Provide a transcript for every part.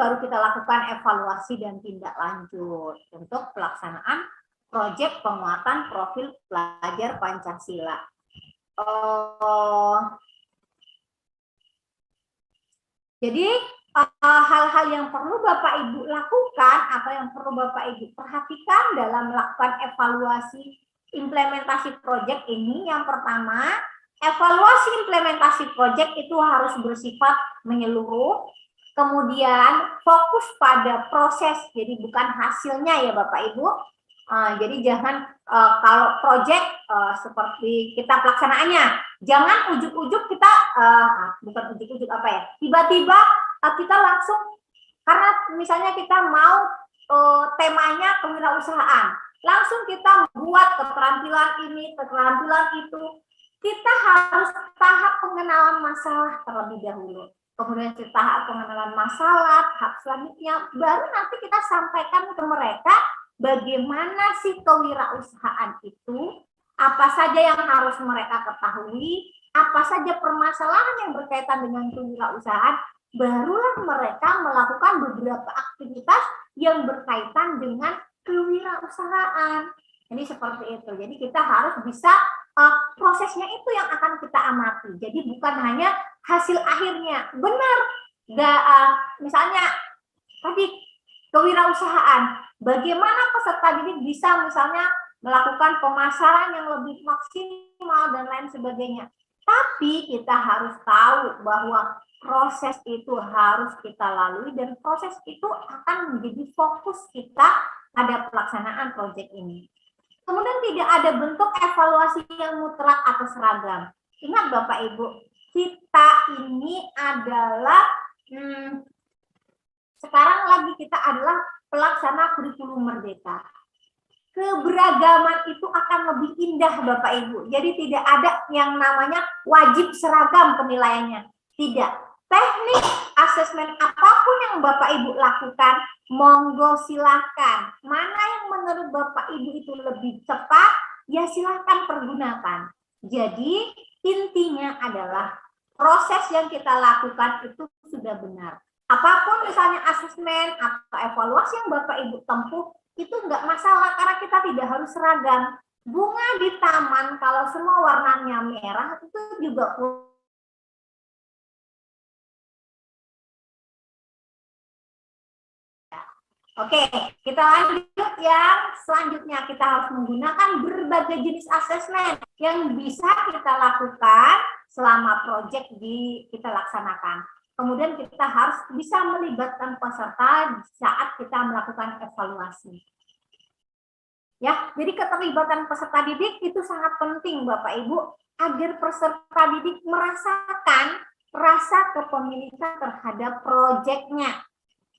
baru kita lakukan evaluasi dan tindak lanjut untuk pelaksanaan proyek penguatan profil pelajar Pancasila. Jadi hal-hal yang perlu Bapak Ibu lakukan atau yang perlu Bapak Ibu perhatikan dalam melakukan evaluasi implementasi proyek ini, yang pertama, evaluasi implementasi proyek itu harus bersifat menyeluruh, kemudian fokus pada proses, jadi bukan hasilnya ya Bapak Ibu. Jadi jangan kalau proyek seperti kita pelaksanaannya, jangan ujuk-ujuk kita bukan ujuk-ujuk apa ya, tiba-tiba kita langsung, karena misalnya kita mau temanya kewirausahaan, langsung kita buat keterampilan ini, keterampilan itu. Kita harus tahap pengenalan masalah terlebih dahulu. Kemudian tahap pengenalan masalah, tahap selanjutnya, baru nanti kita sampaikan ke mereka bagaimana sih kewirausahaan itu, apa saja yang harus mereka ketahui, apa saja permasalahan yang berkaitan dengan kewirausahaan, barulah mereka melakukan beberapa aktivitas yang berkaitan dengan kewirausahaan. Jadi seperti itu. Jadi kita harus bisa prosesnya itu yang akan kita amati. Jadi bukan hanya hasil akhirnya. Benar. Misalnya tadi kewirausahaan. Bagaimana peserta didik bisa misalnya melakukan pemasaran yang lebih maksimal dan lain sebagainya. Tapi kita harus tahu bahwa proses itu harus kita lalui dan proses itu akan menjadi fokus kita pada pelaksanaan proyek ini. Kemudian tidak ada bentuk evaluasi yang mutlak atau seragam. Ingat Bapak Ibu, kita ini adalah sekarang lagi kita adalah pelaksana kurikulum merdeka. Keberagaman itu akan lebih indah Bapak Ibu. Jadi tidak ada yang namanya wajib seragam penilaiannya. Tidak. Teknik asesmen apapun yang Bapak Ibu lakukan, monggo silahkan. Mana yang menurut Bapak Ibu itu lebih cepat, ya silahkan pergunakan. Jadi intinya adalah proses yang kita lakukan itu sudah benar. Apapun misalnya asesmen atau evaluasi yang Bapak Ibu tempuh, itu enggak masalah karena kita tidak harus seragam. Bunga di taman kalau semua warnanya merah itu juga Oke, kita lanjut yang selanjutnya. Kita harus menggunakan berbagai jenis asesmen yang bisa kita lakukan selama proyek kita laksanakan. Kemudian kita harus bisa melibatkan peserta saat kita melakukan evaluasi. Ya, jadi keterlibatan peserta didik itu sangat penting Bapak Ibu agar peserta didik merasakan rasa kepemilikan terhadap proyeknya.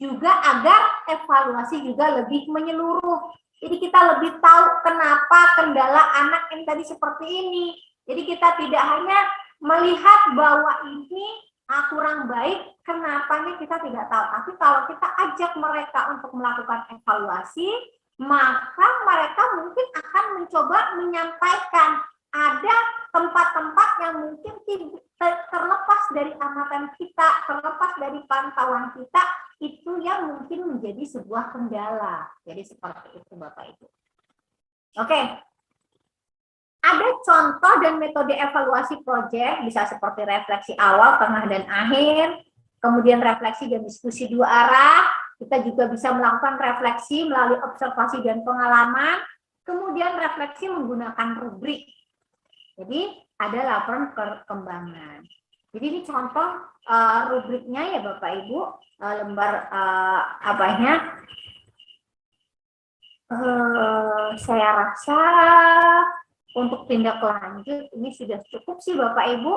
Juga agar evaluasi juga lebih menyeluruh. Jadi kita lebih tahu kenapa kendala anak yang tadi seperti ini. Jadi kita tidak hanya melihat bahwa ini kurang baik, kenapanya kita tidak tahu. Tapi kalau kita ajak mereka untuk melakukan evaluasi, maka mereka mungkin akan mencoba menyampaikan ada tempat-tempat yang mungkin terlepas dari amatan kita, terlepas dari pantauan kita, itu yang mungkin menjadi sebuah kendala. Jadi seperti itu Bapak Ibu. Oke. Ada contoh dan metode evaluasi proyek, bisa seperti refleksi awal, tengah, dan akhir, kemudian refleksi dan diskusi dua arah. Kita juga bisa melakukan refleksi melalui observasi dan pengalaman, kemudian refleksi menggunakan rubrik. Jadi ada laporan perkembangan. Jadi ini contoh rubriknya ya Bapak Ibu, lembar saya rasa untuk tindak lanjut ini sudah cukup sih Bapak Ibu.